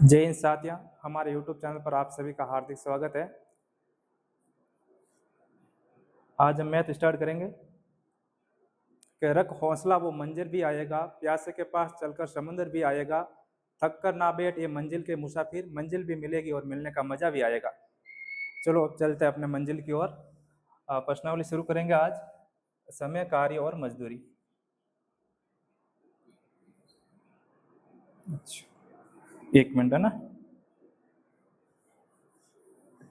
जय हिंद साथियों, हमारे YouTube चैनल पर आप सभी का हार्दिक स्वागत है। आज हम मैथ स्टार्ट करेंगे कि रख हौसला वो मंजिल भी आएगा, प्यासे के पास चलकर समुंदर भी आएगा, थक कर ना बैठ ये मंजिल के मुसाफिर, मंजिल भी मिलेगी और मिलने का मजा भी आएगा। चलो अब चलते हैं अपने मंजिल की ओर। प्रश्नावली शुरू करेंगे आज। समय, कार्य और मजदूरी। अच्छा, एक मिनट है ना।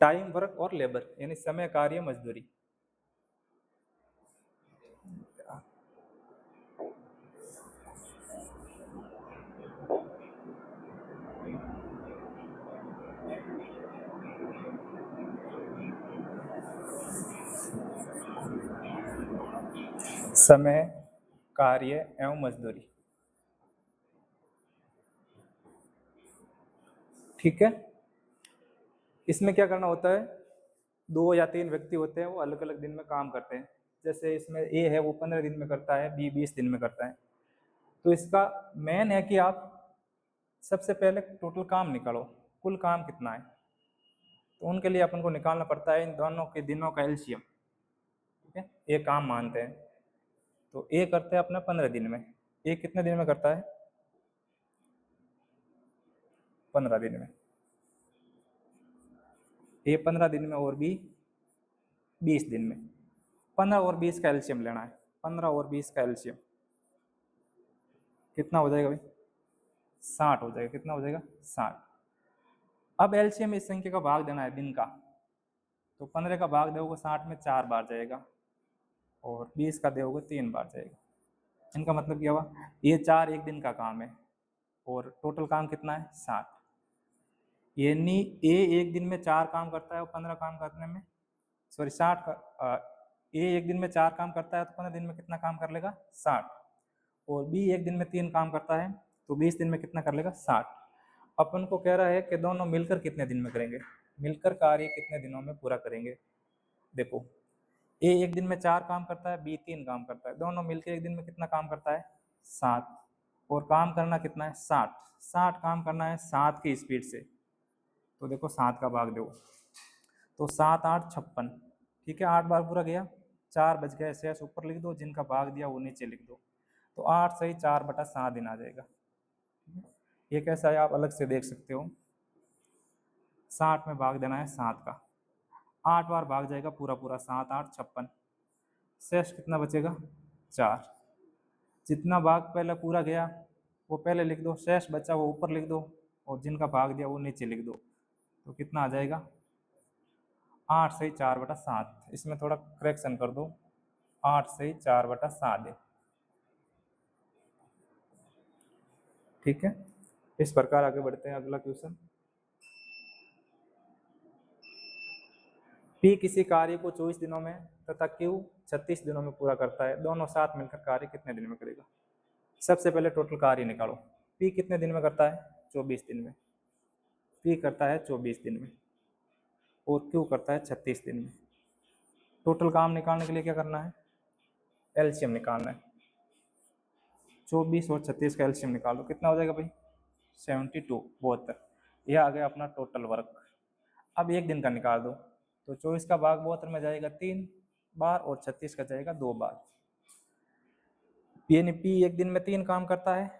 टाइम, वर्क और लेबर यानी समय, कार्य, मजदूरी। समय, कार्य एवं मजदूरी। ठीक है, इसमें क्या करना होता है, 2 या 3 व्यक्ति होते हैं, वो अलग अलग दिन में काम करते हैं। जैसे इसमें ए है, वो 15 दिन में करता है, बी 20 दिन में करता है। तो इसका मेन है कि आप सबसे पहले टोटल काम निकालो, कुल काम कितना है। तो उनके लिए अपन को निकालना पड़ता है इन दोनों के दिनों का एलसीएम। ठीक है, ये काम मानते हैं। तो ए करते हैं अपना 15 दिन में। ए कितने दिन में करता है? 15 दिन में। ए 15 दिन में और बी 20 दिन में। 15 और 20 का एलसीएम लेना है। 15 और 20 का एलसीएम कितना हो जाएगा भाई? 60 हो जाएगा। कितना हो जाएगा? 60। अब एलसीएम इस संख्या का भाग देना है दिन का। तो 15 का भाग दोगे 60 में 4 बार जाएगा और 20 का दोगे 3 बार जाएगा। इनका मतलब क्या हुआ, ये 4 एक दिन का काम है और टोटल काम कितना है? 60। यानी ए एक दिन में 4 काम करता है और 15 काम करने में, सॉरी 60 का, ए एक दिन में 4 काम करता है तो 15 दिन में कितना काम कर लेगा? 60। और बी एक दिन में 3 काम करता है तो 20 दिन में कितना कर लेगा? 60। अपन को कह रहा है कि दोनों मिलकर कितने दिन में करेंगे, मिलकर कार्य कितने दिनों में पूरा करेंगे। देखो, ए एक दिन में 4 काम करता है, बी 3 काम करता है, दोनों मिलकर एक दिन में कितना काम करता है? 7। और काम करना कितना है? 60। 60 काम करना है 7 की स्पीड से। तो देखो 7 का भाग दो तो 7 8 56। ठीक है, 8 बार पूरा गया, 4 बच गए, शेष ऊपर लिख दो, जिनका भाग दिया वो नीचे लिख दो। तो 8 सही 4/7 दिन आ जाएगा। ये कैसा है आप अलग से देख सकते हो। 60 में भाग देना है 7 का, 8 बार भाग जाएगा पूरा पूरा, 7 8 56। शेष कितना बचेगा? 4। जितना भाग पहले पूरा गया वो पहले लिख दो, शेष बचा वो ऊपर लिख दो, और जिनका भाग दिया वो नीचे लिख दो। तो कितना आ जाएगा? 8 सही 4/7। इसमें थोड़ा करेक्शन कर दो, 8 सही 4/7 है। ठीक है, इस प्रकार आगे बढ़ते हैं। अगला क्वेश्चन। पी किसी कार्य को 24 दिनों में तथा क्यू 36 दिनों में पूरा करता है, दोनों साथ मिलकर कार्य कितने दिन में करेगा? सबसे पहले टोटल कार्य निकालो। पी कितने दिन में करता है? 24 दिन में। पी करता है 24 दिन में और क्यू करता है 36 दिन में। टोटल काम निकालने के लिए क्या करना है? एलसीएम निकालना है। 24 और 36 का एलसीएम निकालो, कितना हो जाएगा भाई? 72, 72। यह आ गया अपना टोटल वर्क। अब एक दिन का निकाल दो, तो 24 का भाग 72 में जाएगा 3 बार और 36 का जाएगा 2 बार। यानी पी एक दिन में 3 काम करता है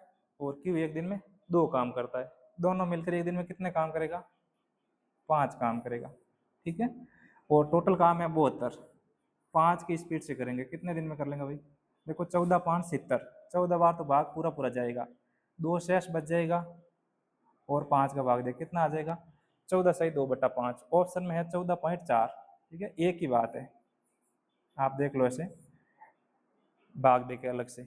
और क्यू एक दिन में 2 काम करता है। दोनों मिलकर एक दिन में कितने काम करेगा? 5 काम करेगा। ठीक है, और टोटल काम है 72। 5 की स्पीड से करेंगे, कितने दिन में कर लेंगे भाई? देखो 14 5 70, 14 बार तो भाग पूरा पूरा जाएगा, 2 शेष बच जाएगा और 5 का भाग दे कितना आ जाएगा? 14 सही 2/5। ऑप्शन में है 14.4। ठीक है, एक ही बात है, आप देख लो ऐसे भाग दे के अलग से।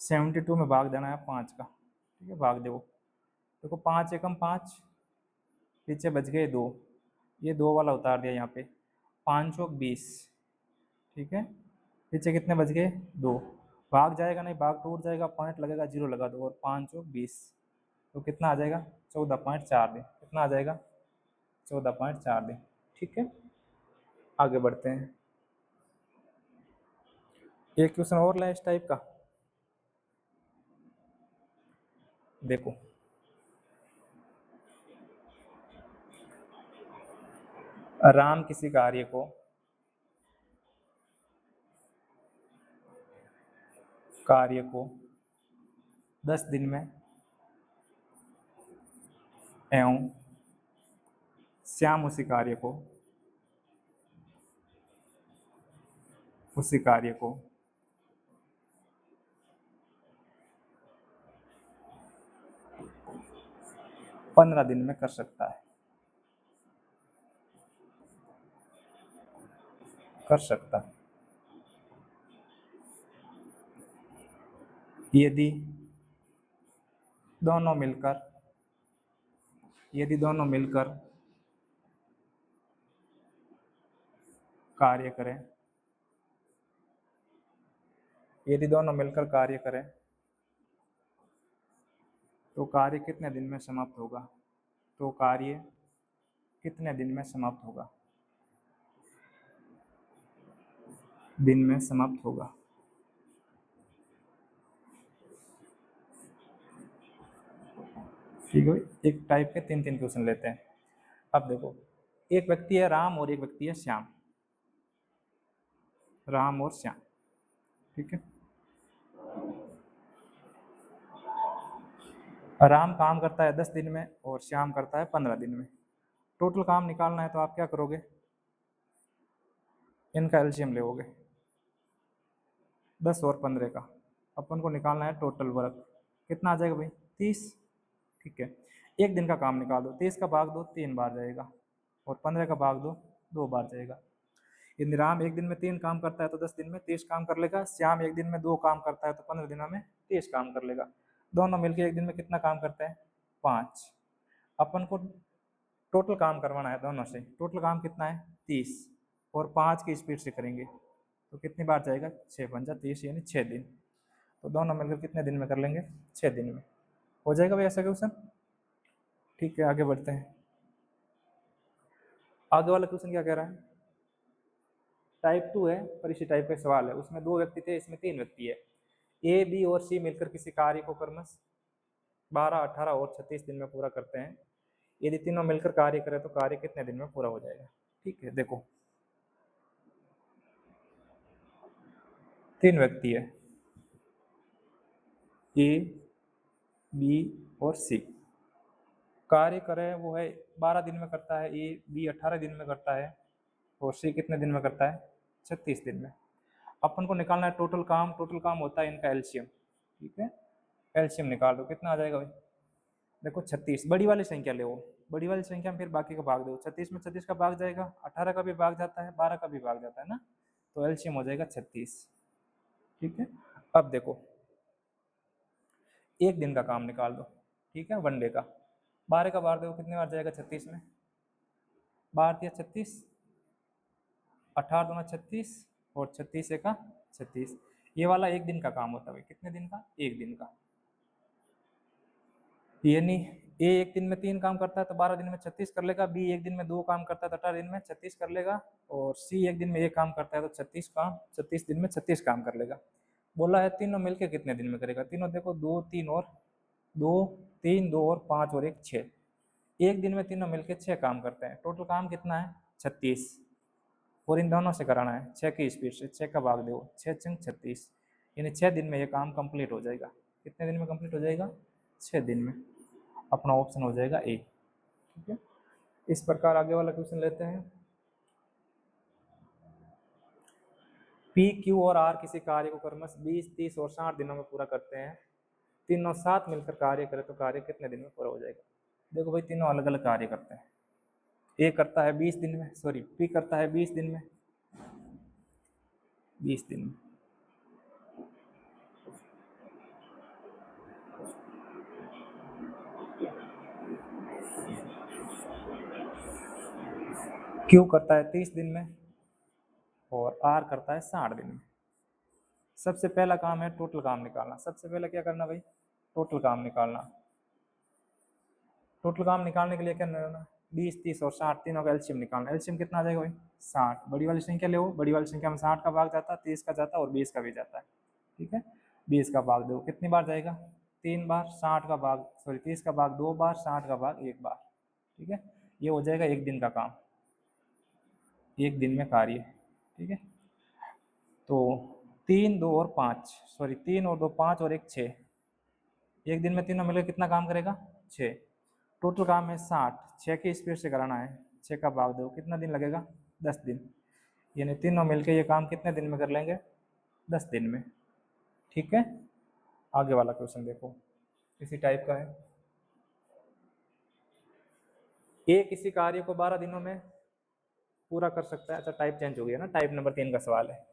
72 में भाग देना है 5 का। ठीक है, भाग दो। देखो 5 एकम 5, पीछे बच गए 2, ये 2 वाला उतार दिया यहाँ पे, 5 चौक 20। ठीक है, पीछे कितने बच गए? 2। भाग जाएगा नहीं, भाग टूट जाएगा, पॉइंट लगेगा, 0 लगा दो, और 5 चौक 20। तो कितना आ जाएगा? 14.4 दिन। कितना आ जाएगा? 14.4 दिन। ठीक है, आगे बढ़ते हैं। एक क्वेश्चन और लाए इस टाइप का। देखो राम किसी कार्य को 10 दिन में एवं श्याम उसी कार्य को 15 दिन में कर सकता है। यदि दोनों मिलकर कार्य करें तो कार्य कितने दिन में समाप्त होगा? दिन में समाप्त होगा। ठीक है, एक टाइप के 3 क्वेश्चन लेते हैं। अब देखो, एक व्यक्ति है राम और एक व्यक्ति है श्याम। ठीक है, राम काम करता है 10 दिन में और श्याम करता है 15 दिन में। टोटल काम निकालना है तो आप क्या करोगे? इनका एलसीएम लोगे, 10 और 15 का। अपन को निकालना है टोटल वर्क, कितना आ जाएगा भाई? 30। ठीक है, एक दिन का काम निकाल दो, 30 का भाग दो 3 बार जाएगा और 15 का भाग दो 2 बार जाएगा। यदि राम एक दिन में 3 काम करता है तो 10 दिन में 30 काम कर लेगा। श्याम एक दिन में 2 काम करता है तो 15 दिनों में 30 काम कर लेगा। दोनों मिलकर एक दिन में कितना काम करते हैं? 5। अपन को टोटल काम करवाना है दोनों से। टोटल काम कितना है? 30 और 5 की स्पीड से करेंगे तो कितनी बार जाएगा? 6 पंजा 30 यानी 6 दिन। तो दोनों मिलकर कितने दिन में कर लेंगे? 6 दिन में हो जाएगा भाई ऐसा क्वेश्चन। ठीक है, आगे बढ़ते हैं। आगे वाला क्वेश्चन क्या कह रहा है? टाइप 2 है पर इसी टाइप का सवाल है। उसमें 2 व्यक्ति थे, इसमें 3 व्यक्ति है। ए, बी और सी मिलकर किसी कार्य को क्रमश 12, 18 और 36 दिन में पूरा करते हैं। यदि तीनों मिलकर कार्य करें तो कार्य कितने दिन में पूरा हो जाएगा? ठीक है, देखो 3 व्यक्ति है, ए, बी और सी। कार्य करे वो है 12 दिन में करता है, ए, बी 18 दिन में करता है और सी कितने दिन में करता है? 36 दिन में। अपन को निकालना है टोटल काम। टोटल काम होता है इनका एलसीएम। ठीक है, एलसीएम निकाल दो, कितना आ जाएगा भाई? देखो 36, बड़ी वाली संख्या ले, वो बड़ी वाली संख्या में फिर बाकी का भाग दो। 36 में 36 का भाग जाएगा, 18 का भी भाग जाता है, 12 का भी भाग जाता है ना, तो एलसीएम हो जाएगा 36। ठीक है, अब देखो एक दिन का काम निकाल दो। ठीक है, 1 डे का। 12 का बार दो, कितने बार जाएगा 36 में? 12 या 36, 18 दूना 36 और 36 का 36। ये वाला एक दिन का काम होता है। कितने दिन का? एक दिन का। यानी ए एक दिन में 3 काम करता है तो 12 दिन में 36 कर लेगा। बी एक दिन में 2 काम करता है तो 18 दिन में 36 कर लेगा। और सी एक दिन में 1 काम करता है तो 36 दिन में 36 काम कर लेगा। बोला है तीनों मिलकर कितने दिन में करेगा? तीनों देखो 2, 3 और 2, 3, 2 और 5 और 1, 6। एक दिन में तीनों मिलकर 6 काम करते हैं। टोटल काम कितना है? 36। और इन दोनों से कराना है 6 की स्पीड से। 6 का भाग दो, 6 छंग 36, यानी 6 दिन में ये काम कंप्लीट हो जाएगा। कितने दिन में कंप्लीट हो जाएगा? 6 दिन में। अपना ऑप्शन हो जाएगा ए। ठीक है, इस प्रकार आगे वाला क्वेश्चन लेते हैं। पी, क्यू और आर किसी कार्य को क्रमश 20, 30 और 60 दिनों में पूरा करते हैं। तीनों साथ मिलकर कार्य करें तो कार्य कितने दिन में पूरा हो जाएगा? देखो भाई, तीनों अलग अलग कार्य करते हैं। ए करता है 20 दिन में, सॉरी पी करता है 20 दिन में, 20 दिन में। क्यू करता है 30 दिन में और आर करता है 60 दिन में। सबसे पहला काम है टोटल काम निकालना। सबसे पहले क्या करना भाई? टोटल काम निकालना। टोटल काम निकालने के लिए क्या करना? 20, 30 और 60 तीनों का एलसीएम निकालना। एलसीएम कितना आ जाएगा भाई? 60। बड़ी वाली संख्या ले, वो बड़ी वाली संख्या में 60 का भाग जाता है, 30 का जाता है और 20 का भी जाता है। ठीक है, 20 का भाग दो, कितनी बार जाएगा? 3 बार, 30 का भाग 2 बार, 60 का भाग 1 बार। ठीक है, ये हो जाएगा एक दिन का काम, एक दिन में कार्य। ठीक है, तो 3 2 और 5, 3 और 2 5 और 1 6, एक दिन में तीनों मिलकर कितना काम करेगा? 6। टोटल काम है 60, 6 की स्पीड से कराना है, 6 का भाग 2, कितना दिन लगेगा? 10 दिन। यानी तीनों मिलकर ये काम कितने दिन में कर लेंगे? 10 दिन में। ठीक है, आगे वाला क्वेश्चन देखो, इसी टाइप का है। ए किसी कार्य को 12 दिनों में पूरा कर सकता है। अच्छा, टाइप चेंज हो गया ना, टाइप नंबर 3 का सवाल है।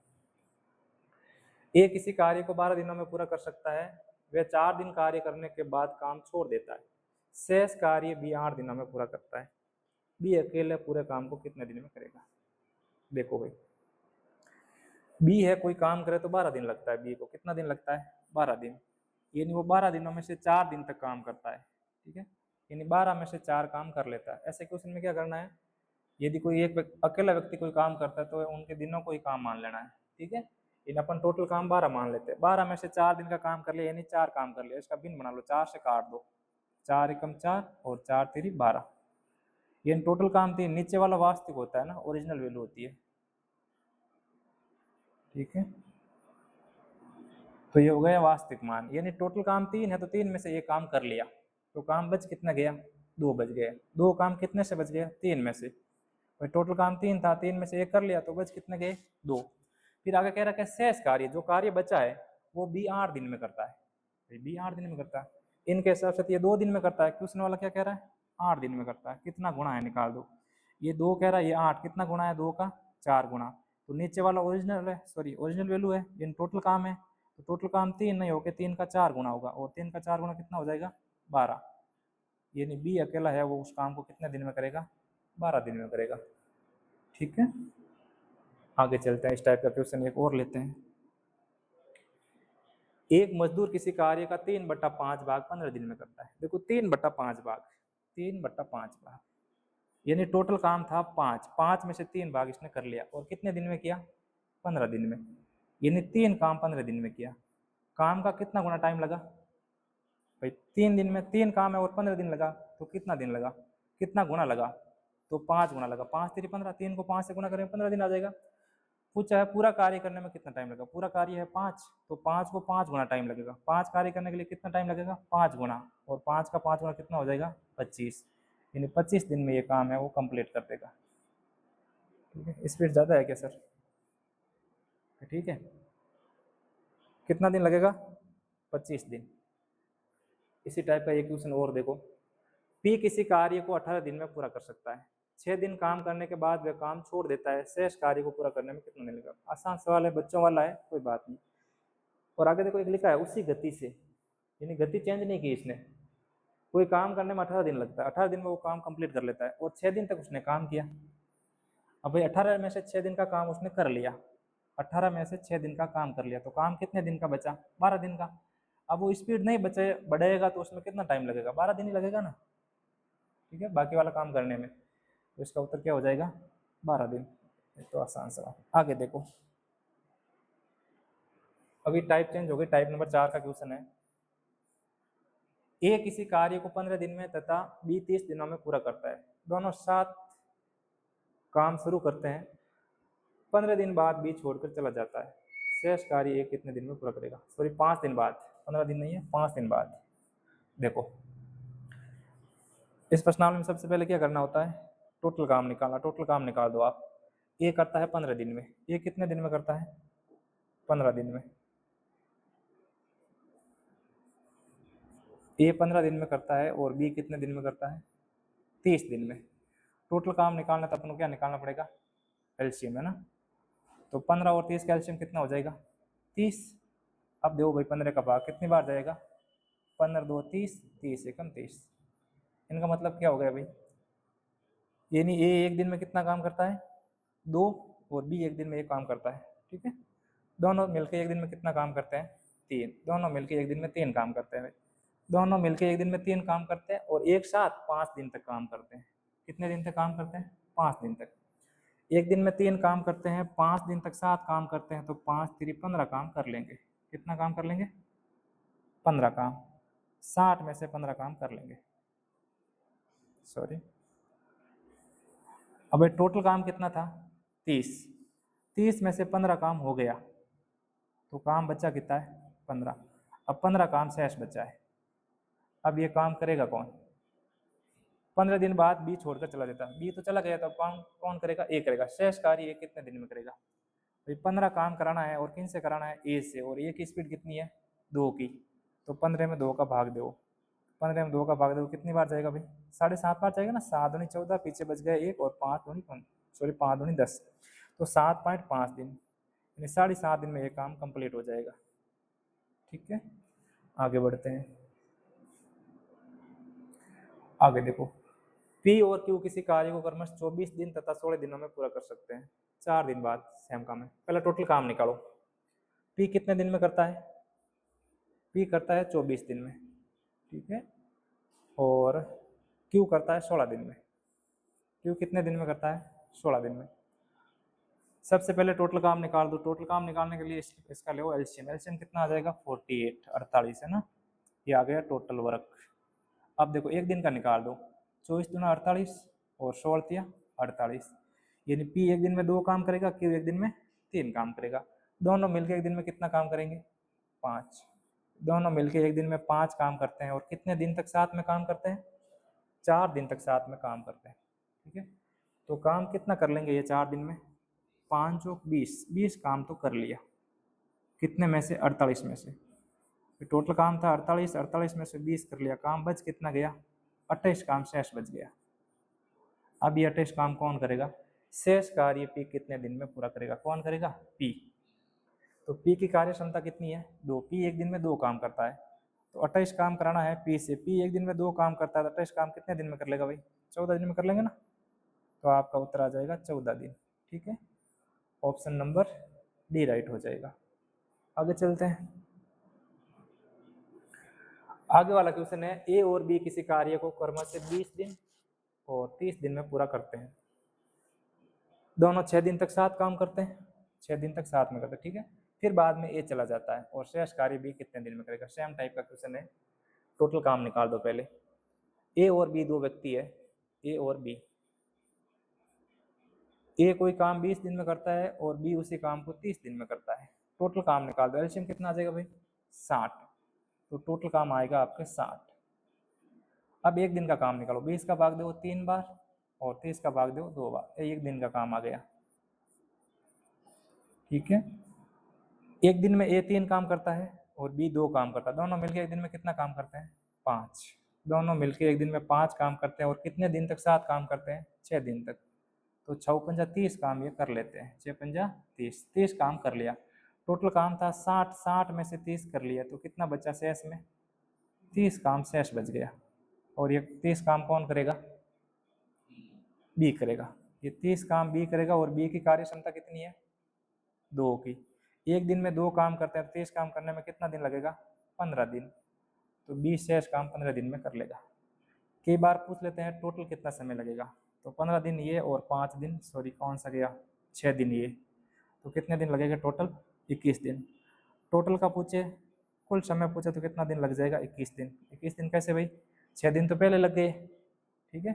ए किसी कार्य को 12 दिनों में पूरा कर सकता है, वह 4 दिन कार्य करने के बाद काम छोड़ देता है। शेष कार्य बी 8 दिनों में पूरा करता है। बी अकेले पूरे काम को कितने दिन में करेगा? देखो भाई, बी है, कोई काम करे तो 12 दिन लगता है, बी को कितना दिन लगता है? 12 दिन। यानी वो 12 दिनों में से 4 दिन तक काम करता है। ठीक है, यानी 12 में से 4 काम कर लेता है। ऐसे क्वेश्चन में क्या करना है, यदि कोई एक अकेला व्यक्ति कोई काम करता है तो उनके दिनों को ही काम मान लेना है। ठीक है, इन अपन टोटल काम 12 मान लेते हैं, 12 में से 4 दिन का काम कर लिया, यानी 4 काम कर लिया। इसका भिन्न बना लो, 4 से काट दो, 4 एकम 4 और 4 3 12। ये टोटल काम 3, नीचे वाला वास्तविक होता है ना, ओरिजिनल वैल्यू होती है। ठीक है, तो ये हो गया वास्तविक मान, यानी टोटल काम 3 है तो 3 में से ये काम कर लिया, तो काम बच कितना गया? 2 बच गया। 2 काम कितने से बच गया? 3 में से। भाई टोटल काम 3 था, 3 में से 1 कर लिया तो बच कितने गए? 2। फिर आगे कह रहा है शेष कार्य, जो कार्य बचा है वो बी 8 दिन में करता है। बी 8 दिन में करता है, इनके हिसाब से ये 2 दिन में करता है। क्वेश्चन वाला क्या कह रहा है? 8 दिन में करता है। कितना गुणा है निकाल दो, ये 2 कह रहा है, ये 8, कितना गुणा है? 2 का 4 गुणा। तो नीचे वाला ओरिजिनल है, ओरिजिनल वैल्यू है, ये टोटल काम है, तो टोटल काम 3 नहीं होकर 3 का 4 गुणा होगा, और 3 का 4 गुणा कितना हो जाएगा? 12। यानी बी अकेला है, वो उस काम को कितने दिन में करेगा? 12 दिन में करेगा। ठीक है, आगे चलते हैं, इस टाइप का क्वेश्चन एक और लेते हैं। एक मजदूर किसी कार्य का 3/5 भाग 15 दिन में करता है। देखो 3/5 भाग, 3/5 भाग, यानी टोटल काम था 5, 5 में से 3 भाग इसने कर लिया, और कितने दिन में किया? 15 दिन में। यानी 3 काम 15 दिन में किया। काम का कितना गुना टाइम लगा? भाई 3 दिन में 3 काम है और 15 दिन लगा, तो कितना दिन लगा? कितना गुना लगा? तो 5 गुना लगा। 5 3 15, 3 को 5 से गुना करें 15 दिन आ जाएगा। पूछा है पूरा कार्य करने में कितना टाइम लगेगा? पूरा कार्य है 5, तो 5 को 5 गुना टाइम लगेगा। 5 कार्य करने के लिए कितना टाइम लगेगा? 5 गुना, और 5 का 5 गुना कितना हो जाएगा? 25। यानी 25 दिन में ये काम है वो कंप्लीट कर देगा। ठीक है, स्पीड ज़्यादा है क्या सर? ठीक है, कितना दिन लगेगा? 25 दिन। इसी टाइप का एक क्वेश्चन और देखो, पी किसी कार्य को 18 दिन में पूरा कर सकता है। 6 दिन काम करने के बाद वह काम छोड़ देता है। शेष कार्य को पूरा करने में कितना दिन लगेगा? आसान सवाल है, बच्चों वाला है, कोई बात नहीं। और आगे देखो एक लिखा है उसी गति से, यानी गति चेंज नहीं की इसने। कोई काम करने में 18 दिन लगता है, 18 दिन में वो काम कंप्लीट कर लेता है, और 6 दिन तक उसने काम किया। अब भाई 18 में से 6 दिन का काम उसने कर लिया, 18 में से 6 दिन का काम कर लिया, तो काम कितने दिन का बचा? 12 दिन का। अब वो स्पीड नहीं बढ़ेगा तो उसमें कितना टाइम लगेगा? 12 दिन ही लगेगा ना। ठीक है, बाकी वाला काम करने में, तो इसका उत्तर क्या हो जाएगा? 12 दिन। तो आसान सवाल। आगे देखो, अभी टाइप चेंज हो गई, टाइप नंबर 4 का क्वेश्चन है। ए किसी कार्य को 15 दिन में तथा बी 30 दिनों में पूरा करता है। दोनों साथ काम शुरू करते हैं, 15 दिन बाद बी छोड़कर चला जाता है। शेष कार्य ए कितने दिन में पूरा करेगा? 5 दिन बाद, 15 दिन नहीं है, 5 दिन बाद। देखो इस प्रश्नावली में सबसे पहले क्या करना होता है? टोटल काम निकालना। टोटल काम निकाल दो आप। ए करता है 15 दिन में, ए कितने दिन में करता है? 15 दिन में। ए 15 दिन में करता है और बी कितने दिन में करता है? 30 दिन में। टोटल काम निकालना तो अपन को क्या निकालना पड़ेगा? एलसीएम है ना। तो 15 और 30 का एलसीएम कितना हो जाएगा? 30। अब देखो भाई 15 का भाग कितनी बार जाएगा? 15 2 30, 30 एकम 30। इनका मतलब क्या हो गया भाई? यानी ए एक दिन में कितना काम करता है? 2, और बी एक दिन में 1 काम करता है। ठीक है, दोनों मिलकर एक दिन में कितना काम करते हैं? 3। दोनों मिलकर एक दिन में 3 काम करते हैं। दोनों मिलकर एक दिन में 3 काम करते हैं, और एक साथ 5 दिन तक काम करते हैं। कितने दिन तक काम करते हैं? 5 दिन तक। एक दिन में 3 काम करते हैं, 5 दिन तक 7 काम करते हैं, तो 5 3 15 काम कर लेंगे। कितना काम कर लेंगे? 15 काम। 60 में से 15 काम कर लेंगे, सॉरी। अब टोटल काम कितना था 30, 30 में से 15 काम हो गया तो काम बचा कितना है 15। अब 15 काम शेष बचा है। अब ये काम करेगा कौन, 15 दिन बाद बी छोड़कर चला जाता, बी तो चला गया, तो काम कौन करेगा, ए करेगा। शेष कार्य ये कितने दिन में करेगा, भाई 15 काम कराना है और किन से कराना है, ए से, और ए की स्पीड कितनी है 2 की, तो 15 में 2 का भाग दो, 15 में 2 का भाग दो कितनी बार जाएगा भाई, 7.5 बार जाएगा ना, 7 दूनी 14, पीछे बच गया 1 और 5 दूनी 5 दूनी 10, तो 7.5 दिन, यानी 7.5 दिन में ये काम कंप्लीट हो जाएगा। ठीक है, आगे बढ़ते हैं। आगे देखो, पी और क्यू किसी कार्य को क्रमश 24 दिन तथा 16 दिनों में पूरा कर सकते हैं। 4 दिन बाद सेम काम है। पहले टोटल काम निकालो, पी कितने दिन में करता है, पी करता है 24 दिन में, ठीक है, और क्यू करता है 16 दिन में। क्यू कितने दिन में करता है 16 दिन में। सबसे पहले टोटल काम निकाल दो। टोटल काम निकालने के लिए इसका लो एलसीएम, एलसीएम कितना आ जाएगा 48, 48 है ना, ये आ गया टोटल वर्क। अब देखो एक दिन का निकाल दो, 24 दूना 48 और 16 48, यानी पी एक दिन में 2 काम करेगा, क्यू एक दिन में 3 काम करेगा। दोनों मिलकर एक दिन में कितना काम करेंगे 5, दोनों मिलकर एक दिन में 5 काम करते हैं। और कितने दिन तक साथ में काम करते हैं, 4 दिन तक साथ में काम करते हैं। ठीक है, तो काम कितना कर लेंगे ये 4 दिन में, 5 और 20, 20 काम तो कर लिया, कितने में से 48 में से। टोटल काम था 48, 48 में से 20 कर लिया, काम बच कितना गया 28 काम शेष बच गया। अब ये 28 काम कौन करेगा, शेष कार्य पी कितने दिन में पूरा करेगा, कौन करेगा पी। तो पी की कार्य क्षमता कितनी है 2, पी एक दिन में 2 काम करता है, तो 28 काम कराना है पी से। पी एक दिन में 2 काम करता है, तो 28 काम कितने दिन में कर लेगा भाई 14 दिन में कर लेंगे ना, तो आपका उत्तर आ जाएगा 14 दिन। ठीक है, ऑप्शन नंबर डी राइट हो जाएगा। आगे चलते हैं, आगे वाला क्वेश्चन है, ए और बी किसी कार्य को क्रमश से 20 दिन और 30 दिन में पूरा करते हैं। दोनों 6 दिन तक साथ काम करते हैं, 6 दिन तक साथ में करते हैं, ठीक है। फिर बाद में ए चला जाता है और शेष कार्य बी कितने दिन में करेगा। सेम टाइप का क्वेश्चन है, टोटल काम निकाल दो पहले। ए और बी 2 व्यक्ति है, ए और बी, ए कोई काम 20 दिन में करता है और बी उसी काम को 30 दिन में करता है। टोटल काम निकाल दो, एलसीएम कितना आ जाएगा भाई 60, तो टोटल काम आएगा आपके 60। अब एक दिन का काम निकालो, 20 का भाग दो 3 बार और 30 का भाग दो 2 बार, एक दिन का काम आ गया। ठीक है, एक दिन में ए 3 काम करता है और बी 2 काम करता है, दोनों मिलकर एक दिन में कितना काम करते हैं 5, दोनों मिलकर एक दिन में 5 काम करते हैं। और कितने दिन तक साथ काम करते हैं 6 दिन तक, तो 6 पंजा 30 काम ये कर लेते हैं, 6 पंजा 30, 30 काम कर लिया। टोटल काम था 60, 60 में से 30 कर लिया, तो कितना बचा शेष में 30 काम शेष बच गया। और ये 30 काम कौन करेगा बी करेगा, ये 30 काम बी करेगा। और बी की कार्य क्षमता कितनी है 2 की, एक दिन में 2 काम करते हैं, 30 काम करने में कितना दिन लगेगा 15 दिन, तो 20 शेष काम 15 दिन में कर लेगा। कई बार पूछ लेते हैं टोटल कितना समय लगेगा, तो 15 दिन ये और 5 दिन, सॉरी कौन सा गया 6 दिन ये, तो कितने दिन लगेगा टोटल 21 दिन। टोटल का पूछे, कुल समय पूछे तो कितना दिन लग जाएगा 21 दिन। 21 दिन कैसे भाई, 6 दिन तो पहले लग गए, ठीक है,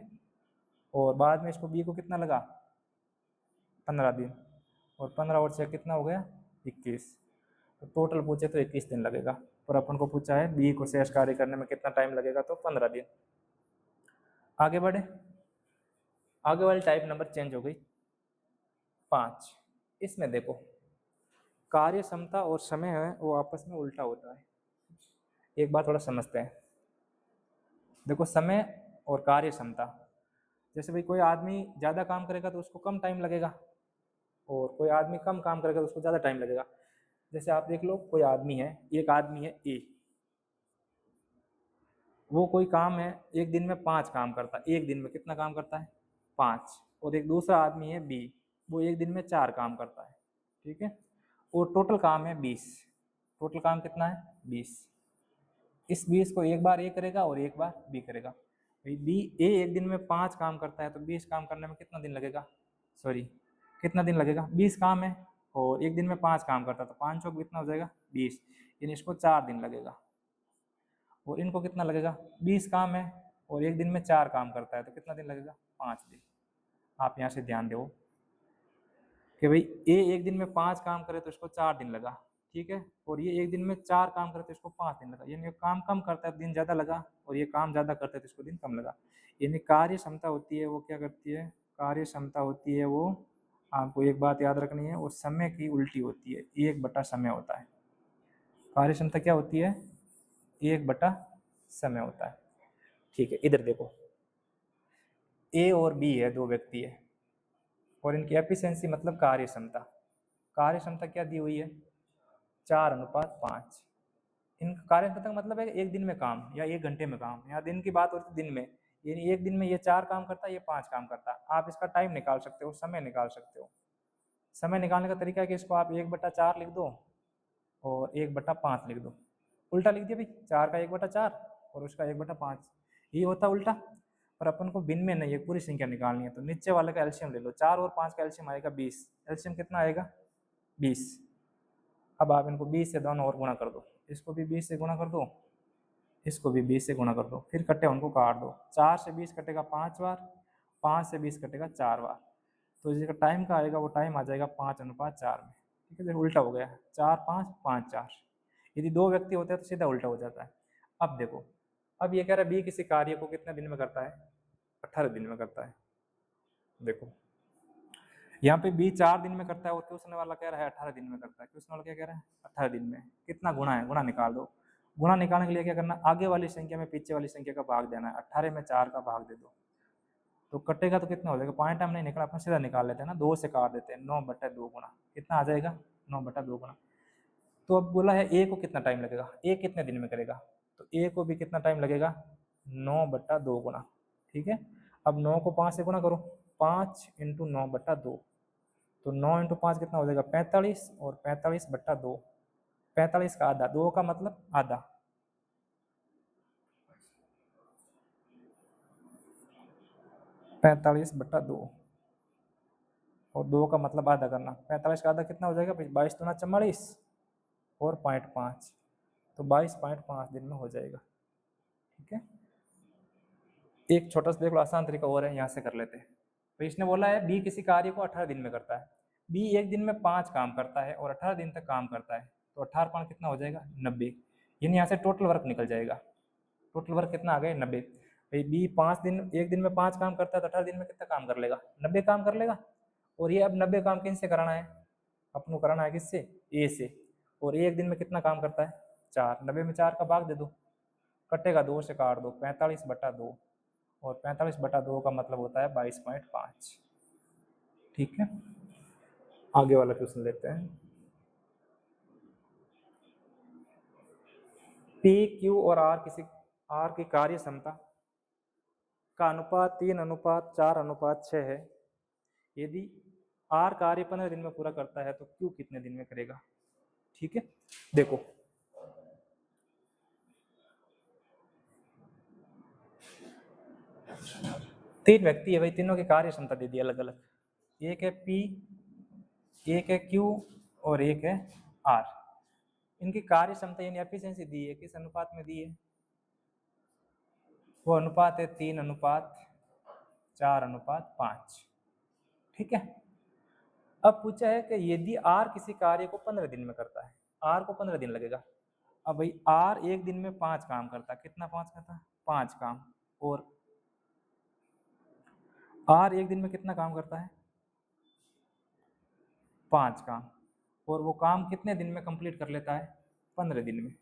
और बाद में इसको बी को कितना लगा 15 दिन, और 15 और 6 कितना हो गया 21, तो टोटल पूछे तो 21 दिन लगेगा। और अपन को पूछा है बी को शेष कार्य करने में कितना टाइम लगेगा, तो 15 दिन। आगे बढ़े, आगे वाली टाइप नंबर चेंज हो गई 5। इसमें देखो कार्य क्षमता और समय है वो आपस में उल्टा होता है। एक बात थोड़ा समझते हैं, देखो समय और कार्य क्षमता, जैसे भाई कोई आदमी ज़्यादा काम करेगा तो उसको कम टाइम लगेगा, और कोई आदमी कम काम करेगा तो उसको ज़्यादा टाइम लगेगा। जैसे आप देख लो, कोई आदमी है, एक आदमी है ए, वो कोई काम है एक दिन में 5 काम करता है, एक दिन में कितना काम करता है 5। और एक दूसरा आदमी है बी, वो एक दिन में 4 काम करता है, ठीक है, और टोटल काम है 20। टोटल काम कितना है 20, इस 20 को एक बार ए करेगा और एक बार बी करेगा। भाई बी ए एक दिन में 5 काम करता है, तो 20 काम करने में कितना दिन लगेगा, सॉरी कितना दिन लगेगा 20 काम है, और एक दिन में 5 काम करता है, तो 5 चौक कितना हो जाएगा 20, यानी इसको 4 दिन लगेगा। और इनको कितना लगेगा, 20 काम है और एक दिन में 4 काम करता है, तो कितना दिन लगेगा, 5 दिन। आप यहाँ से ध्यान दो कि भाई ये एक दिन में 5 काम करे तो इसको 4 दिन लगा, ठीक है, और ये एक दिन में 4 काम करे तो इसको 5 दिन लगा, यानी काम कम करता है दिन ज़्यादा लगा, और ये काम ज़्यादा करता है तो इसको दिन कम लगा। यानी कार्य क्षमता होती है वो क्या करती है, कार्य क्षमता होती है वो, आपको एक बात याद रखनी है, वो समय की उल्टी होती है, 1 बटा समय होता है। कार्य क्षमता क्या होती है, 1 बटा समय होता है। ठीक है, इधर देखो, ए और बी है, 2 व्यक्ति है, और इनकी एफिशिएंसी मतलब कार्य क्षमता, कार्य क्षमता क्या दी हुई है, 4:5। इनका कार्य क्षमता का मतलब है एक दिन में काम या 1 घंटे में काम, यहाँ दिन की बात होती है दिन में, यानी एक दिन में ये 4 काम करता है, ये 5 काम करता है। आप इसका टाइम निकाल सकते हो, समय निकाल सकते हो। समय निकालने का तरीका है कि इसको आप 1/4 लिख दो और 1/5 लिख दो, उल्टा लिख दिया भाई, 4 का 1/4 और उसका 1/5, ये होता उल्टा। पर अपन को भिन्न में नहीं है, पूरी संख्या निकालनी है, तो नीचे वाले का एलसीएम ले लो, 4 और 5 का एलसीएम आएगा 20, एलसीएम कितना आएगा 20। अब आप इनको 20 से दोनों और गुणा कर दो, इसको भी 20 से गुणा कर दो, इसको भी 20 से गुणा कर दो, फिर कट्टे उनको काट दो, 4 से 20 कटेगा 5 बार, 5 से 20 कटेगा 4 बार, तो जिसका टाइम का आएगा वो टाइम आ जाएगा 5:4 में। ठीक है, उल्टा हो गया, 4 5 5 4। यदि 2 व्यक्ति होते हैं तो सीधा उल्टा हो जाता है। अब देखो, अब ये कह रहा है बी किसी कार्य को कितने दिन में करता है, 18 दिन में करता है। देखो यहाँ पे बी 4 दिन में करता है और क्वेश्चन वाला कह रहा है 18 दिन में करता है। क्वेश्चन वाला क्या कह रहा है, 18 दिन में। कितना गुणा है, गुणा निकाल दो। गुणा निकालने के लिए क्या करना, आगे वाली संख्या में पीछे वाली संख्या का भाग देना है, 18 में 4 का भाग दे दो, तो कटेगा तो कितना हो जाएगा, पॉइंट हम नहीं निकला, अपन सीधा निकाल लेते हैं ना, 2 से काट देते हैं, 9/2 गुणा, कितना आ जाएगा 9/2 गुणा। तो अब बोला है ए को कितना टाइम लगेगा, ए कितने दिन में करेगा, तो ए को भी कितना टाइम लगेगा, 9/2 गुणा। ठीक है, अब 9 को 5 से गुणा करो, 5 × 9/2, तो 9 × 5 कितना हो जाएगा 45, और 45/2, 45 का आधा, 2 का मतलब आधा, 45/2, और 2 का मतलब आधा करना, 45 का आधा कितना हो जाएगा, 22 × 44 और 0.5, तो 22.5 दिन में हो जाएगा। ठीक है, एक छोटा सा देख लो आसान तरीका और है, यहाँ से कर लेते हैं। तो इसने बोला है बी किसी कार्य को 18 दिन में करता है, बी एक दिन में 5 काम करता है और 18 दिन तक काम करता है, तो 18 कितना हो जाएगा 90, यानी यहाँ से टोटल वर्क निकल जाएगा। टोटल वर्क कितना आ गया 90। भाई बी 5 दिन, एक दिन में 5 काम करता है तो 18 दिन में कितना काम कर लेगा, 90 काम कर लेगा। और ये अब 90 काम किन से कराना है, अपन को कराना है किससे, ए से, और एक दिन में कितना काम करता है 4, 90 में 4 का भाग दे दो, कटेगा 2 से काट दो, 45/2, और 45/2 का मतलब होता है 22.5। ठीक है, आगे वाला क्वेश्चन लेते हैं। पी क्यू और आर किसी, आर की कार्य क्षमता का अनुपात 3:4:6 है। यदि आर कार्य 15 दिन में पूरा करता है तो क्यू कितने दिन में करेगा। ठीक है, देखो तीन व्यक्ति है भाई, तीनों की कार्य क्षमता दे दी अलग अलग, एक है पी, एक है क्यू और एक है आर। इनकी कार्य क्षमता यानी एफिशिएंसी दी है, किस अनुपात में दी है, वो अनुपात है 3:4:5। ठीक है, अब पूछा है कि यदि आर किसी कार्य को 15 दिन में करता है, आर को 15 दिन लगेगा। अब भाई आर एक दिन में 5 काम करता है, कितना 5 करता है 5 काम, और आर एक दिन में कितना काम करता है 5 काम, और वो काम कितने दिन में कंप्लीट कर लेता है 15 दिन में।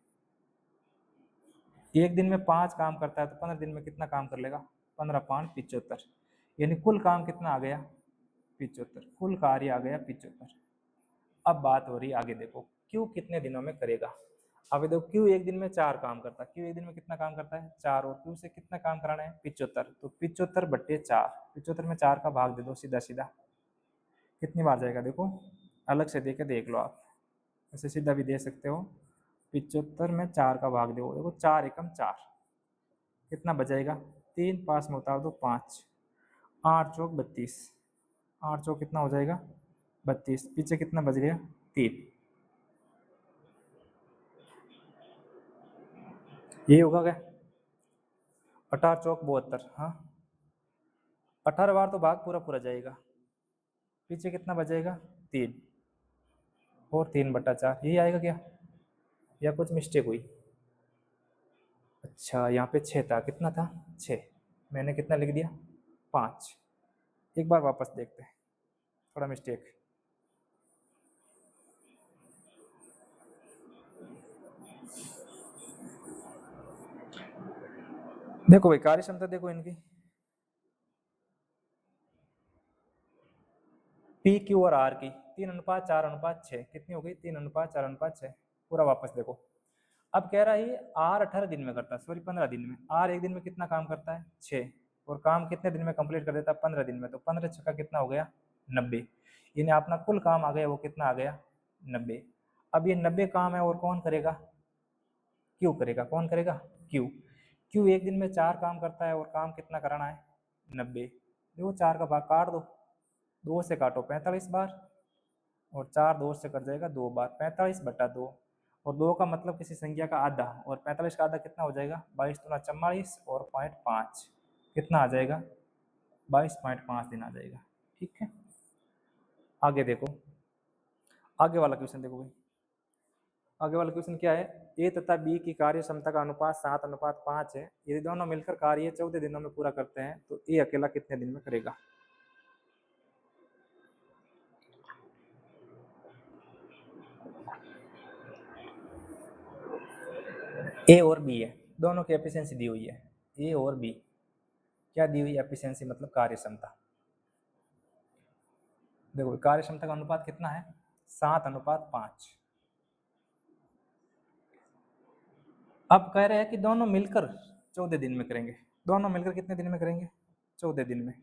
एक दिन में 5 काम करता है तो 15 दिन में कितना काम कर लेगा, 15×5 = 75, यानी कुल काम कितना आ गया 75, कुल कार्य आ गया 75। अब बात हो रही आगे, देखो क्यू कितने दिनों में करेगा। अब देखो क्यू एक दिन में 4 काम करता है, क्यू एक दिन में कितना काम करता है 4, और क्यू से कितना काम कराना है 75, तो 75/4, 75 में 4 का भाग दे दो, सीधा सीधा कितनी बार जाएगा, देखो अलग से देके देख लो आप, ऐसे सीधा भी दे सकते हो। 75 में 4 का भाग दो, देखो 4 एकम 4, कितना बचेगा 3, पास में उतार दो 5, 8 चौक 32, 8 चौक कितना हो जाएगा 32, पीछे कितना बच गया 3। ये होगा क्या, 18 चौक 72, हाँ 18 बार तो भाग पूरा पूरा जाएगा, पीछे कितना बचेगा 3 और 3/4 यही आएगा क्या, या कुछ मिस्टेक हुई। अच्छा यहाँ पे 6 था, कितना था 6, मैंने कितना लिख दिया 5। एक बार वापस देखते हैं, थोड़ा मिस्टेक। देखो भाई कार्य क्षमता देखो इनकी, पी क्यू और आर की 3:4:6 कितनी हो गई, 3:4:6। पूरा वापस देखो, अब कह रहा है आर 18 दिन में करता है, सॉरी 15 दिन में। आर एक दिन में कितना काम करता है 6, और काम कितने दिन में कंप्लीट कर देता है 15 दिन में। तो 15 छक्का कितना हो गया 90, यानी अपना कुल काम आ गया वो कितना आ गया 90। अब ये 90 काम है और कौन करेगा, क्यू करेगा। कौन करेगा, क्यू। क्यू एक दिन में 4 काम करता है और काम कितना कराना है 90। देखो 4 का भाग काट दो, 2 से काटो 45 बार, और 4 2 से कट जाएगा 2 बार, 45/2। और 2 का मतलब किसी संख्या का आधा, और 45 का आधा कितना हो जाएगा 22×44 और 0.5 कितना आ जाएगा 22.5 दिन आ जाएगा। ठीक है, आगे देखो, आगे वाला क्वेश्चन देखो भाई। आगे वाला क्वेश्चन क्या है, ए तथा बी की कार्य क्षमता का अनुपात 7:5 है। यदि दोनों मिलकर कार्य 14 दिनों में पूरा करते हैं तो ए अकेला कितने दिन में करेगा। ए और बी है, दोनों की एफिशिएंसी दी हुई है। ए और बी क्या दी हुई, एफिशिएंसी मतलब कार्य क्षमता। देखो कार्य क्षमता का अनुपात कितना है 7:5। अब कह रहे हैं कि दोनों मिलकर 14 दिन में करेंगे। दोनों मिलकर कितने दिन में करेंगे 14 दिन में।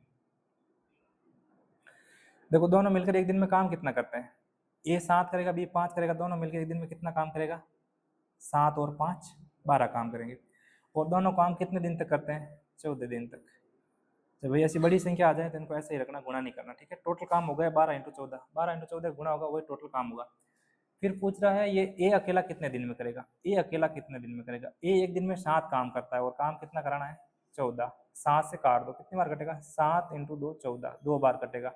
देखो दोनों मिलकर एक दिन में काम कितना करते हैं, ए 7 करेगा बी 5 करेगा, दोनों मिलकर एक दिन में कितना काम करेगा 7 और 5 12 काम करेंगे। और दोनों काम कितने दिन तक करते हैं 14 दिन तक। जब भाई ऐसी बड़ी संख्या आ जाए तो इनको ऐसे ही रखना, गुणा नहीं करना। ठीक है, टोटल काम हो गया 12×14, 12×14 गुणा होगा वही टोटल काम होगा। फिर पूछ रहा है ये ए अकेला कितने दिन में करेगा। ए अकेला कितने दिन में करेगा, ए एक दिन में 7 काम करता है और काम कितना कराना है 14। 7 से काट दो, कितनी बार कटेगा 7×2 14, 2 बार कटेगा।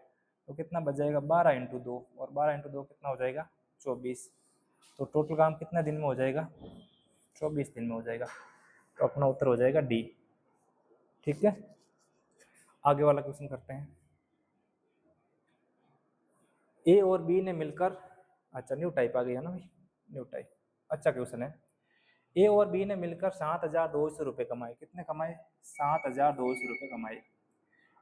तो कितना बच जाएगा 12×2, और 12×2 कितना हो जाएगा 24। तो टोटल काम कितने दिन में हो जाएगा 24 दिन में हो जाएगा। तो अपना उत्तर हो जाएगा डी। ठीक है, आगे वाला क्वेश्चन करते हैं। ए और बी ने मिलकर, अच्छा न्यू टाइप आ गई है ना भाई, न्यू टाइप, अच्छा क्वेश्चन है। ए और बी ने मिलकर 7,200 रुपये कमाए। कितने कमाए 7,200 रुपये कमाए।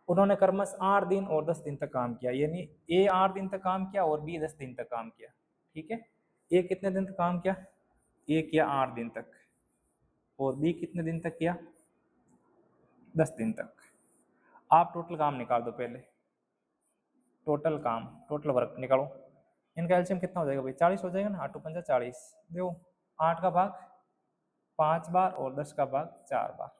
उन्होंने क्रमश 8 दिन और 10 दिन तक काम किया, यानी ए 8 दिन तक काम किया और बी 10 दिन तक काम किया। ठीक है, ए कितने दिन तक काम किया, ए किया 8 दिन तक, और बी कितने दिन तक किया 10 दिन तक। आप टोटल काम निकाल दो पहले, टोटल काम टोटल वर्क निकालो। इनका एलसीएम कितना हो जाएगा भाई 40 हो जाएगा ना, 8×5 40। देखो 8 का भाग 5 बार और 10 का भाग 4 बार।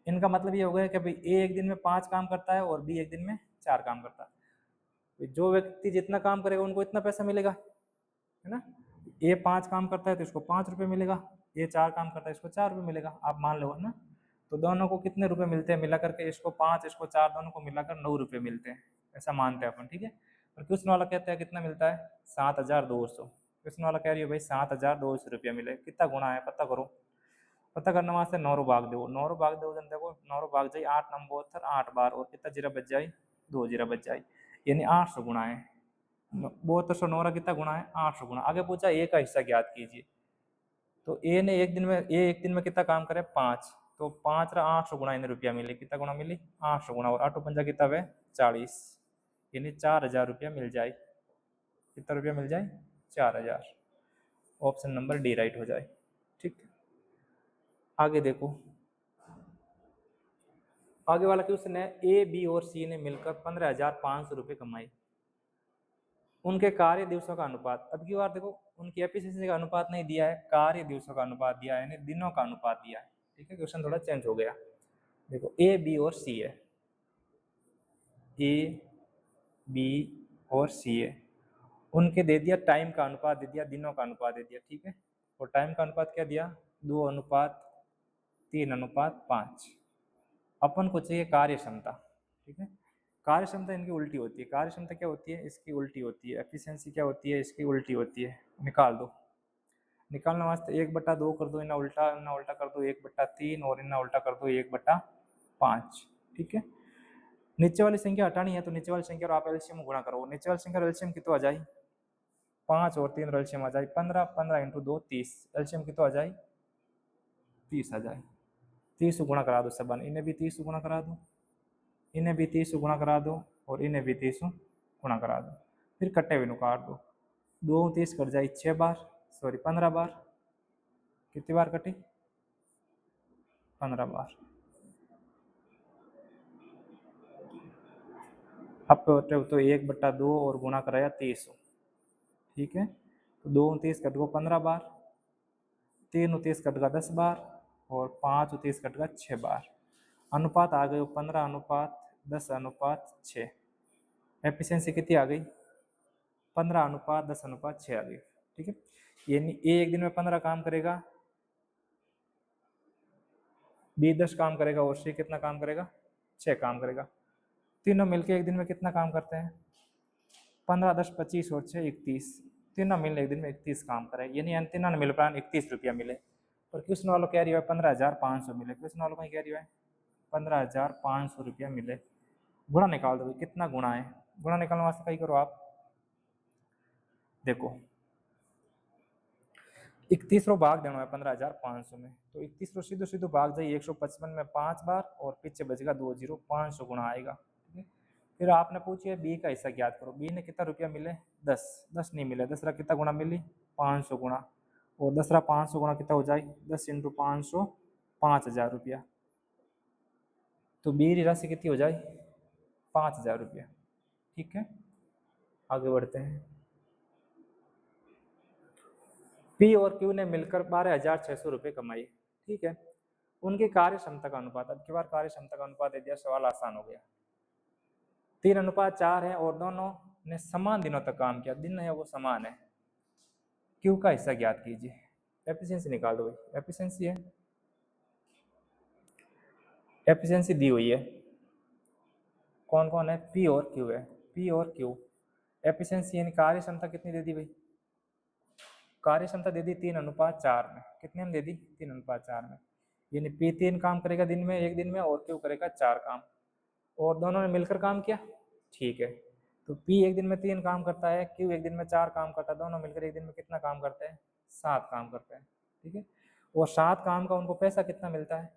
इनका मतलब ये हो गया कि भाई ए एक दिन में 5 काम करता है और बी एक दिन में 4 काम करता है। जो व्यक्ति जितना काम करेगा उनको इतना पैसा मिलेगा, है ना। ए 5 काम करता है तो इसको 5 रुपये मिलेगा, ए 4 काम करता है इसको 4 रुपये मिलेगा, आप मान लो, है ना। तो दोनों को कितने रुपए मिलते हैं मिला करके, इसको 5 इसको 4, दोनों को मिलाकर 9 रुपये मिलते हैं, ऐसा मानते हैं अपन। ठीक है, और क्वेश्चन वाला कहते हैं कितना मिलता है 7,200। क्वेश्चन वाला कह रही है भाई 7,200 रुपया मिले, कितना गुणा है पता करो। पता करने वास्ते 9 भाग दो, 9 भाग दो जन, देखो 9 भाग जाए 8 नंबर 8 बार, और कितना जीरा बच जाए 2 जीरा बच जाए, यानी 800 गुणा है 7209 कितना गुणा है 800 गुणा। आगे पूछा ए का हिस्सा ज्ञात कीजिए। तो ए ने एक दिन में, ए एक दिन में कितना काम करे 5, तो 5 रा 800 गुणा इन्हें रुपया मिले, कितना गुणा मिली 800 गुणा, और 8×5 कितना है 40, यानी 4,000 रुपया मिल जाए। कितना रुपया मिल जाए 4,000। ऑप्शन नंबर डी राइट हो जाए। ठीक, आगे देखो, आगे वाला क्वेश्चन है ए बी और सी ने मिलकर 15,500 रुपये कमाए। उनके कार्य दिवसों का अनुपात, अब की बार देखो उनकी एफिशिएंसी का अनुपात नहीं दिया है, कार्य दिवसों का अनुपात दिया है, यानी दिनों का अनुपात दिया है। ठीक है, क्वेश्चन थोड़ा चेंज हो गया। देखो ए बी और सी है, ए बी और सी है, उनके दे दिया टाइम का अनुपात दे दिया, दिनों का अनुपात दे दिया। ठीक है, और टाइम का अनुपात क्या दिया 2:1 3:5। अपन को चाहिए कार्य क्षमता, ठीक है। कार्य क्षमता इनकी उल्टी होती है। कार्य क्षमता क्या होती है? इसकी उल्टी होती है। एफिशिएंसी क्या होती है? इसकी उल्टी होती है। निकाल दो। निकालने वास्ते 1/2 कर दो, इन्हें उल्टा कर दो 1/3 और इन्हें उल्टा कर दो 1/5, ठीक है। नीचे वाली संख्या हटानी है तो नीचे वाली संख्या और आप एलसीएम गुणा करो। नीचे वाली संख्या एलसीएम कितना आ जाए? 5 और 3 एलसीएम आ जाए 15, 15 × 2 30, एलसीएम कितना आ जाए? 30 आ जाए। 30 गुणा करा दो सब, इन्हें भी 30 गुणा करा दो, इन्हें भी 30 गुणा करा दो और इन्हें भी 30 गुणा करा दो। फिर कट्टे हुए काट दो। 2 30 कट जाए 6 बार, सॉरी 15 बार। कितनी बार कटी? 15 बार। अब तो 1/2 और गुणा कराया 30, ठीक है। तो 2 30 कट गो 15 बार, 3 30 कट गया 10 बार और 5 30 कट गया 6 बार। अनुपात आ गए 15:10:6। एफिशिएंसी कितनी आ गई? 15:10:6 आ गई, ठीक है। यानी ए एक दिन में 15 काम करेगा, बी 10 काम करेगा और सी कितना काम करेगा? 6 काम करेगा। तीनों मिलके एक दिन में कितना काम करते हैं? 15 10 25 और 6 31। तीनों मिलकर एक दिन में 31 काम करे, यानी तीनों ने मिलकर 31 रुपया मिले। पर क्वेश्चन वालों कह रही है 15,500 मिले। क्वेश्चन वालों को कह रही है 15,500 रुपया मिले। गुणा निकाल दो, कितना गुणा है? गुणा निकालने वास्ते कहीं करो आप, देखो 31 भाग देना है 15,500 में, तो 31 सीधो सीधो भाग जाइए 155 में 5 बार और पीछे बचेगा 2 0, 500 गुणा आएगा, ठीक है। फिर आपने पूछिए बी का हिस्सा ज्ञात करो। बी ने कितना रुपया मिले? 10। 10 नहीं मिले, 10 कितना गुणा मिली? 500 गुणा। और 10 500 गुणा कितना हो जाए? 10 × 500 5,000 रुपया। तो बी की राशि कितनी हो जाए? 5,000 रुपया, ठीक है। आगे बढ़ते हैं। पी और क्यू ने मिलकर 12,600 रुपये कमाए, ठीक है। उनकी कार्य क्षमता का अनुपात, अब की बार कार्य क्षमता का अनुपात दे दिया, सवाल आसान हो गया। 3:4 है और दोनों ने समान दिनों तक काम किया। दिन है वो समान है। क्यू का हिस्सा ज्ञात कीजिए। एफिशिएंसी निकाल दो भाई। एफिशिएंसी है, एफिशिएंसी दी हुई है। कौन कौन है? पी और क्यू है। पी और क्यू। एफिशिएंसी यानी कार्य क्षमता कितनी दे दी भाई? कार्य क्षमता दे दी 3:4 में। कितने में दे दी? 3:4 में। यानी पी 3 काम करेगा दिन में, एक दिन में, और क्यू करेगा 4 काम, और दोनों ने मिलकर काम किया, ठीक है। तो पी एक दिन में 3 काम करता है, क्यू एक दिन में 4 काम करता है, दोनों मिलकर एक दिन में कितना काम करते हैं? 7 काम करते हैं, ठीक है। और 7 काम का उनको पैसा कितना मिलता है?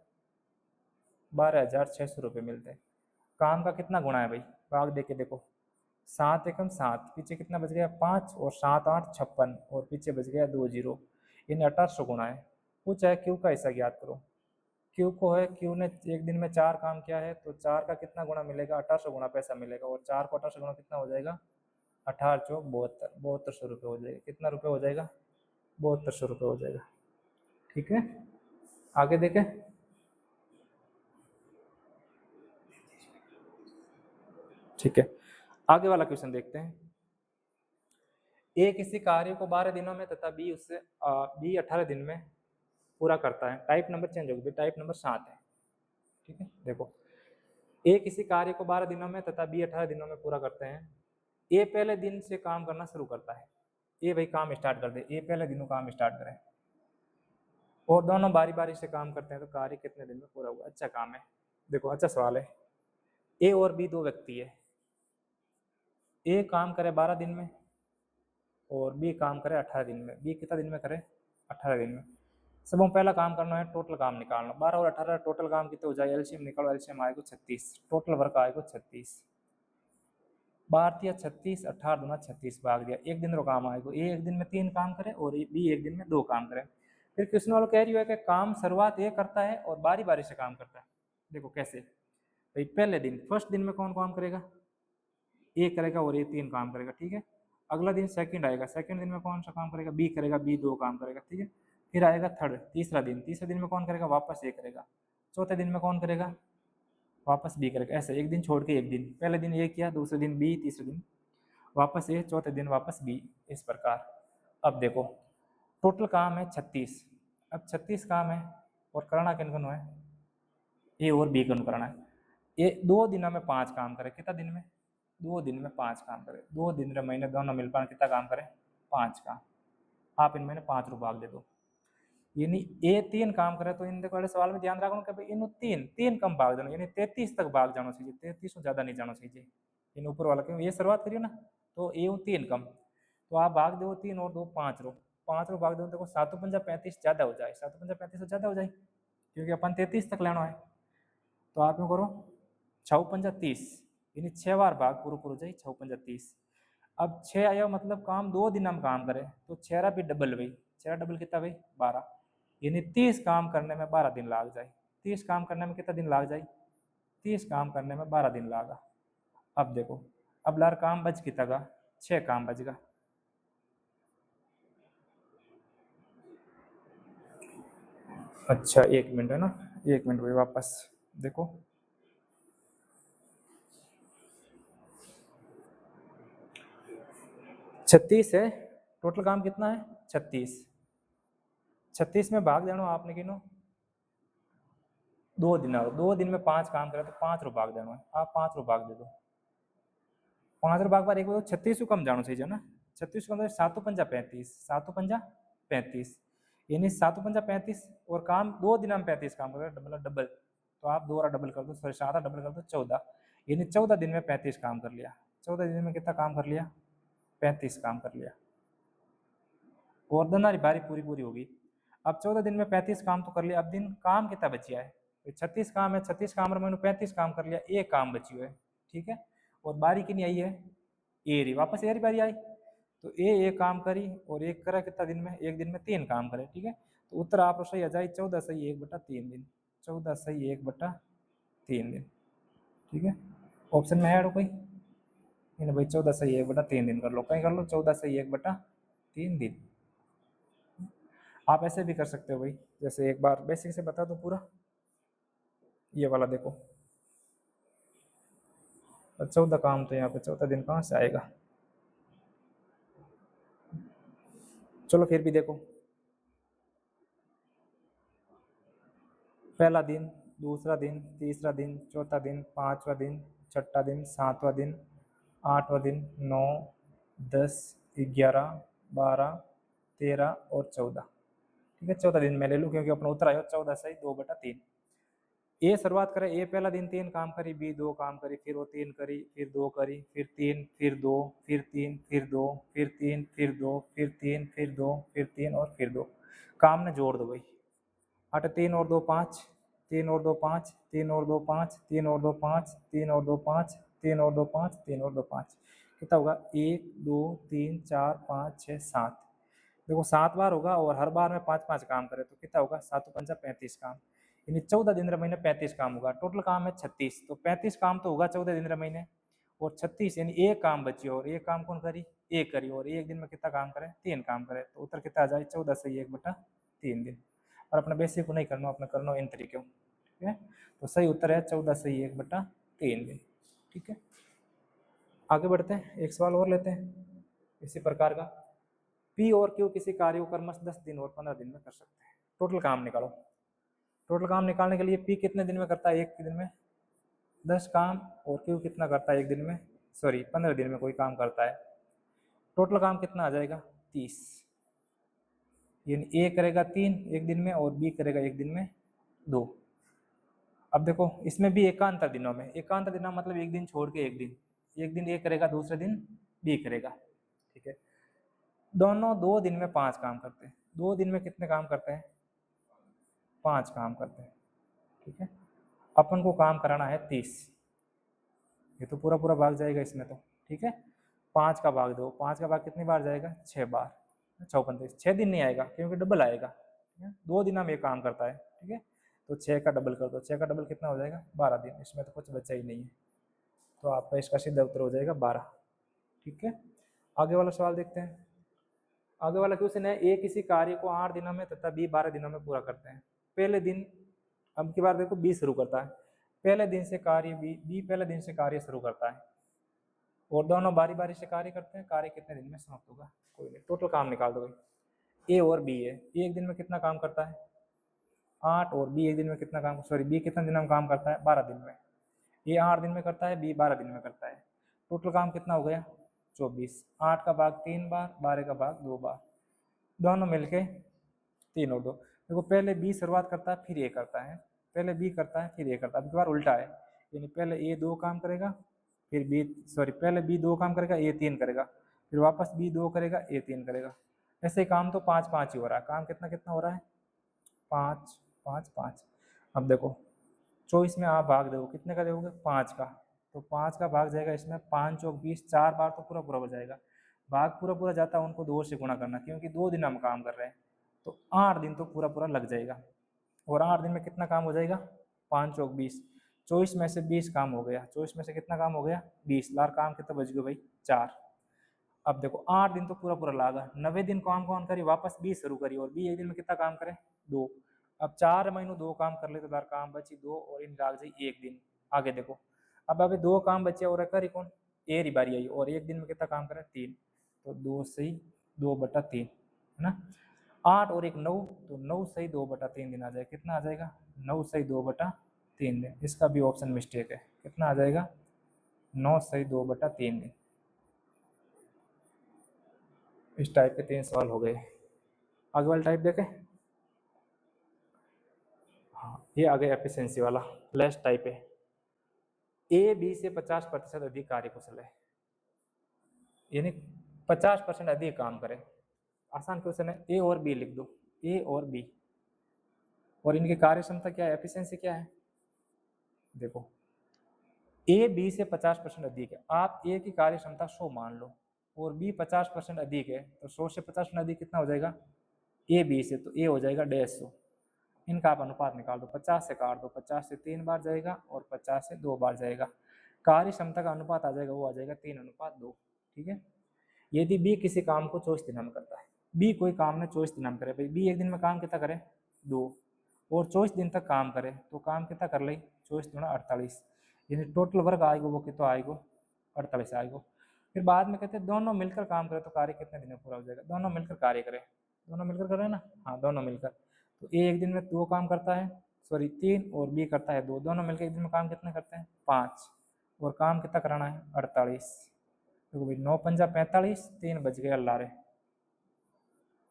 12,600 रुपये मिलते हैं। काम का कितना गुणा है भाई? भाग दे के देखो। 7 एकम 7, पीछे कितना बच गया? 5 और 7 8 56 और पीछे बच गया 2 0, इन 1800 गुणा है। पूछा है क्यू का हिस्सा ज्ञात करो। क्यू को है, क्यू ने एक दिन में 4 काम किया है, तो 4 का कितना गुणा मिलेगा? 1800 गुणा पैसा मिलेगा, और 4 को 1800 गुणा कितना हो जाएगा? 18 चौक 72, 7200 रुपये हो जाएगा। कितना रुपये हो जाएगा? 7200 रुपये हो जाएगा, ठीक है। आगे देखें। ठीक है, आगे वाला क्वेश्चन देखते हैं। ए किसी कार्य को 12 दिनों में तथा बी उससे बी 18 दिन में पूरा करता है। टाइप नंबर चेंज होगी, टाइप नंबर 7 है, ठीक है। देखो, ए किसी कार्य को 12 दिनों में तथा बी 18 दिनों में पूरा करते हैं। ए पहले दिन से काम करना शुरू करता है। ए भाई काम स्टार्ट कर दे, ए पहले दिनों काम स्टार्ट करे, और दोनों बारी बारी से काम करते हैं, तो कार्य कितने दिन में पूरा हुआ? अच्छा काम है। देखो, अच्छा सवाल है। ए और बी 2 व्यक्ति है। ए काम करे 12 दिन में और बी काम करे 18 दिन में। बी कितना दिन में करे? 18 दिन में। सब हम पहला काम करना है, टोटल काम निकालना। 12 और 18 टोटल काम कितने हो जाए? एलसीएम निकालो, एलसीएम आएगा 36, टोटल वर्क आएगा 36। 12 36, 18 दूना 36 भाग दिया, एक दिन रो काम आएगा। ए एक दिन में 3 काम करे और बी एक दिन में 2 काम करे। फिर क्वेश्चन वालों कह रही है कि काम शुरुआत ए करता है और बारी बारी से काम करता है। देखो कैसे भाई, पहले दिन फर्स्ट दिन में कौन काम करेगा? ए करेगा और ए 3 काम करेगा, ठीक है। अगला दिन सेकंड आएगा, सेकंड दिन में कौन सा काम करेगा? बी करेगा, बी 2 काम करेगा, ठीक है। फिर आएगा थर्ड, तीसरा दिन, तीसरे दिन में कौन करेगा? वापस ए करेगा। चौथे दिन में कौन करेगा? वापस बी करेगा। ऐसे एक दिन छोड़ के एक दिन, पहले दिन ए किया, दूसरे दिन बी, तीसरे दिन वापस ए, चौथे दिन वापस बी, इस प्रकार। अब देखो, टोटल काम है 36। अब 36 काम है, और करना किन किन है, ए और बी कन करना है। ये 2 दिनों में 5 काम करे, कितना दिन में, 2 दिन में 5 काम करे, 2 दिन रे महीने दोनों मिलकर कितना काम करे, 5 काम। आप इनमें 5 रू भाग दे दो, यानी ए 3 काम करे तो इन देखो सवाल में ध्यान रखना कि इन 3 कम भाग देना, यानी 33 तक भाग जाना चाहिए, 33 से ज्यादा नहीं जाना चाहिए इन ऊपर वाला, क्यों ये शुरुआत करियो ना, तो ए 3 कम, तो आप भाग दो 3 और 2 5 रो, 5 रो भाग दो, देखो 7 पंजा 35 ज्यादा हो जाए, 7 पंजा 35 से ज्यादा हो जाए, क्योंकि अपन 33 तक लेना है। तो आप यूँ करो 6 पंजा 30, यानी 6 बार भाग पूरा पूरा जाए, 6 पंजा 30। अब 6 आया मतलब काम 2 दिन हम काम करें, तो 6 भी डबल भाई, 6 डबल कितना भाई 12, यानी 30 काम करने में 12 दिन लाग जाए। 30 काम करने में कितना दिन लाग जाए, 30 काम करने में 12 दिन लागा। अब देखो अब लार काम बच कितना का, 6 काम बचगा। अच्छा 1 मिनट है ना, 1 मिनट भाई वापस देखो, छत्तीस है टोटल काम, कितना है 36, 36 में भाग देना आपने किनो 2 दिन, 2 दिन में 5 काम करे तो 5 रो भाग देना है, आप 5 रो भाग दे दो, 5 रो भाग पर एक बार 36 को कम जाना चाहिए ना, 36 को कम 7 पंजा 35, 7 पंजा 35, यानी 7 पंजा 35 और काम 2 दिन में 35 काम करे, मतलब डबल, तो आप 2 डबल कर दो, सॉरी 7 डबल कर दो 14, यानी 14 दिन में 35 काम कर लिया, 14 दिन में कितना काम कर लिया, 35 काम कर लिया, और दोनों बारी पूरी पूरी होगी। अब 14 दिन में 35 काम तो कर लिया, अब दिन काम कितना बचिया है, 36 काम है, 36 काम मैंने 35 काम कर लिया, एक काम बची हुआ है, ठीक है, और बारी की नहीं आई है, ए रही, वापस ए रही बारी आई, तो ए एक काम करी और एक करा कितना दिन में, एक दिन में 3 काम करे, ठीक है, तो उत्तर आप सही आ जाए 14 सही 1/3 दिन, 14 सही 1/3 दिन, ठीक है। ऑप्शन में है कोई नहीं भाई, 14 सही 1/3 दिन कर लो, कहीं कर लो 14 सही 1/3 दिन। आप ऐसे भी कर सकते हो भाई, जैसे एक बार बेसिक से बता दो पूरा, ये वाला देखो 14 काम, तो यहाँ पे 14 दिन कहाँ से आएगा, चलो फिर भी देखो, पहला दिन, दूसरा दिन, तीसरा दिन, चौथा दिन, पांचवा दिन, छठा दिन, सातवां दिन, आठवां दिन, 9, 10, 11, 12, 13 और 14, ठीक है, 14 दिन मैं ले लूँ क्योंकि अपना उत्तर आया 14 सही 2/3। ए शुरुआत करे, ए पहला दिन 3 काम करी, बी 2 काम करी, फिर वो 3 करी, फिर 2 करी, फिर 3, फिर 2, फिर 3, फिर 2, फिर 3, फिर 2, फिर 3, फिर 2, फिर 3 और फिर 2, काम ने जोड़ दो भाई, 8 3 और 2 5, 3 और 2 5, 3 और 2 5, 3 और 2 5, 3 और 2 5, 3 और 2 5, 3 और 2 5, कितना होगा 1 2 3 4 5 6 7, देखो 7 बार होगा और हर बार में 5 5 काम करे तो कितना होगा 7 पंजा 35 काम, यानी 14 दिन महीने 35 काम होगा, टोटल काम है 36, तो 35 काम तो होगा 14 दिन महीने, और 36 यानी एक काम बची, और एक काम कौन करी, एक करी, और एक दिन में कितना काम करे 3 काम करे, तो उत्तर कितना आ जाए 14 सही 1/3 दिन। और अपना बेसिक को नहीं करना, अपना करना इन तरीके, ठीक है, तो सही उत्तर है 14 सही 1/3 दिन, ठीक है। आगे बढ़ते हैं, एक सवाल और लेते हैं इसी प्रकार का, पी और क्यू किसी कार्य को क्रमशः 10 दिन और 15 दिन में कर सकते हैं, टोटल काम निकालो, टोटल काम निकालने के लिए पी कितने दिन में करता है, एक दिन में 10 काम, और क्यू कितना करता है एक दिन में, सॉरी 15 दिन में कोई काम करता है, टोटल काम कितना आ जाएगा 30, यानी ए करेगा 3 एक दिन में और बी करेगा एक दिन में 2। अब देखो इसमें भी एकांतर दिनों में, एकांतर दिनों मतलब एक दिन छोड़ के एक दिन ए करेगा दूसरे दिन बी करेगा, ठीक है, दोनों 2 दिन में 5 काम करते हैं, 2 दिन में कितने काम करते हैं 5 काम करते हैं, ठीक है, अपन को काम कराना है 30, ये तो पूरा पूरा भाग जाएगा इसमें तो, ठीक है, 5 का भाग दो, 5 का भाग कितनी बार जाएगा 6 बार, 6 6 दिन नहीं आएगा क्योंकि डबल आएगा, ठीक है, 2 दिन में ये काम करता है, ठीक है, तो 6 का डबल कर दो, 6 का डबल कितना हो जाएगा 12 दिन, इसमें तो कुछ बचा ही नहीं है, तो आपका इसका सीधा उत्तर हो जाएगा 12, ठीक है। आगे वाला सवाल देखते हैं, आगे वाला क्वेश्चन है, ए किसी कार्य को 8 दिनों में तथा बी 12 दिनों में पूरा करते हैं, पहले दिन, अब की बार देखो बी शुरू करता है, पहले दिन से कार्य बी पहले दिन से कार्य शुरू करता है, और दोनों बारी बारी से कार्य करते हैं, कार्य कितने दिन में समाप्त होगा, कोई नहीं, टोटल काम निकाल दो भाई, ए और बी है, ए एक दिन में कितना काम करता है 8 और बी एक दिन में कितना काम, सॉरी बी कितना दिन में काम करता है, 12 दिन में। ए 8 दिन में करता है, बी 12 दिन में करता है। टोटल काम कितना हो गया, 24। 8 का भाग 3 बार, 12 का भाग 2 बार, दोनों मिलके 3 और 2। देखो पहले बी शुरुआत करता है फिर ए करता है, पहले बी करता है फिर ए करता है, अब बार उल्टा है, यानी पहले ए 2 काम करेगा फिर बी, सॉरी पहले बी 2 काम करेगा ए 3 करेगा, फिर वापस बी 2 करेगा ए 3 करेगा। ऐसे काम तो 5 5 ही हो रहा है, काम कितना कितना हो रहा है, 5 5 5। अब देखो 24 में आप भाग दोगे कितने का दोगे, 5 का, तो 5 का भाग जाएगा इसमें, 5 चौक 20, 4 बार तो पूरा पूरा हो जाएगा। भाग पूरा पूरा जाता है उनको 2 से गुणा करना, क्योंकि 2 दिन हम काम कर रहे हैं, तो 8 दिन तो पूरा पूरा लग जाएगा। और 8 दिन में कितना काम हो जाएगा, 5 चौक 20, 24 में से 20 काम हो गया, 24 में से कितना काम हो गया, 20 लार, काम कितना बच गया भाई, 4। अब देखो 8 दिन तो पूरा पूरा लागा, 90 दिन काम कौन करी, वापस बी शुरू करी, और बी एक दिन में कितना काम करे, 2। अब 4 महीनों 2 काम कर ले तो लार काम बची 2, और इन लाग जाए 1 दिन। आगे देखो अब अभी 2 काम बचे और करी कौन, ए री बारी आई, और एक दिन में कितना काम करे, 3, तो 2 सही 2/3 है ना। 8 और 1 9, तो 9 सही 2/3 दिन आ जाएगा, कितना आ जाएगा, 9 सही 2/3 दिन। इसका भी ऑप्शन मिस्टेक है, कितना आ जाएगा, 9 सही 2/3 दिन। इस टाइप के 3 सवाल हो गए। आगे वाला टाइप देखें, हाँ ये आगे एफिशिएंसी वाला लास्ट टाइप है। ए बी से 50% अधिक कार्यकुशल है, यानी 50% अधिक काम करे। आसान क्वेश्चन है, ए और बी लिख दो, ए और बी, और इनकी कार्य क्षमता क्या है, एफिशिएंसी क्या है। देखो ए बी से 50% अधिक है, आप ए की कार्य क्षमता 100 मान लो, और बी 50% अधिक है, तो 100 से 50% अधिक कितना हो जाएगा, ए बी से, तो ए हो जाएगा 150। इनका आप अनुपात निकाल दो, 50 से काट दो, 50 से 3 बार जाएगा और 50 से 2 बार जाएगा, कार्य क्षमता का अनुपात आ जाएगा, वो आ जाएगा 3:2। ठीक है। यदि बी किसी काम को 24 दिन में करता है, बी कोई काम ने 24 दिन में करे, भाई बी एक दिन में काम कितना करे, 2, और 24 दिन तक काम करे, तो काम कितना कर ली, 24 × 48, यानी टोटल वर्क आएगा वो कितना आएगा, 48 आएगा। फिर बाद में कहते हैं दोनों मिलकर काम करे तो कार्य कितने दिन में पूरा हो जाएगा, दोनों मिलकर कार्य करें, दोनों मिलकर करें ना, हाँ दोनों मिलकर, तो ए एक दिन में 2 काम करता है, सॉरी 3, और बी करता है 2, दोनों मिलकर एक दिन में काम कितने करते हैं, 5, और काम कितना कराना है, 48। देखो भाई 9 पंजा 45, 3 बज गए अल्लाह रे,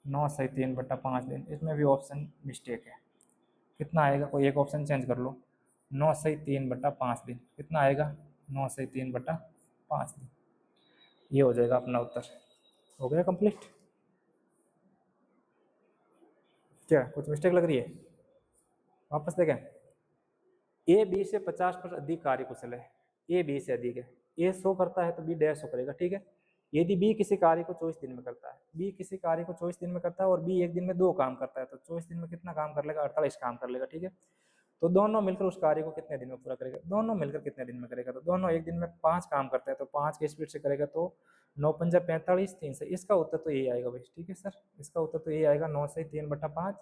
9 सही 3/5 दिन। इसमें भी ऑप्शन मिस्टेक है, कितना आएगा, कोई एक ऑप्शन चेंज कर लो, 9 सही 3/5 दिन, कितना आएगा, 9 सही 3/5 दिन। ये हो जाएगा अपना उत्तर। हो गया कंप्लीट। क्या कुछ मिस्टेक लग रही है, वापस देखें। ए बी से 50% अधिक कार्यकुशल है, ए बी से अधिक है, ए 100 करता है तो बी 150 करेगा। ठीक है। यदि बी किसी कार्य को 24 दिन में करता है, बी किसी कार्य को 24 दिन में करता है और बी एक दिन में 2 काम करता है, तो 24 दिन में कितना काम कर लेगा, 48 काम कर लेगा। ठीक है। तो दोनों मिलकर उस कार्य को कितने दिन में पूरा करेगा, दोनों मिलकर कितने दिन में करेगा, तो दोनों एक दिन में 5 काम करते हैं, तो 5 की स्पीड से करेगा, तो 9 पंजा 45, 3 से, इसका उत्तर तो यही आएगा भाई। ठीक है सर, इसका उत्तर तो यही आएगा, 9 से 3/5।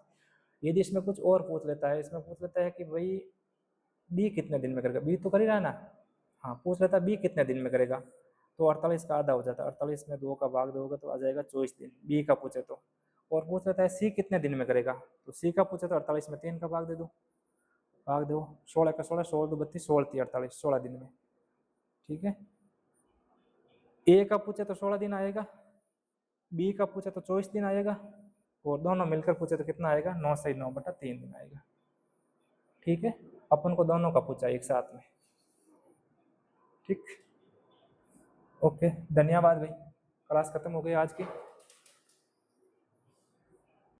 यदि इसमें कुछ और पूछ लेता है, इसमें पूछ लेता है कि भाई बी कितने दिन में करेगा, बी तो कर ही रहा है ना, हाँ पूछ लेता है बी कितने दिन में करेगा, तो 48 का आधा हो जाता है, 48 में 2 का भाग दोगे तो आ जाएगा 24 दिन, बी का पूछे तो। और पूछ लेता है सी कितने दिन में करेगा, तो सी का पूछे तो 48 में 3 का भाग दे दो, भाग दो 16 का 16, 16 2 32, 16 3 48, 16 दिन में। ठीक है। ए का पूछे तो 16 दिन आएगा, बी का पूछे तो 24 दिन आएगा, और दोनों मिलकर पूछे तो कितना आएगा, 9 सही 9/3 दिन आएगा। ठीक है। अपन को दोनों का पूछा एक साथ में। ठीक, ओके, धन्यवाद भाई, क्लास खत्म हो गई आज की।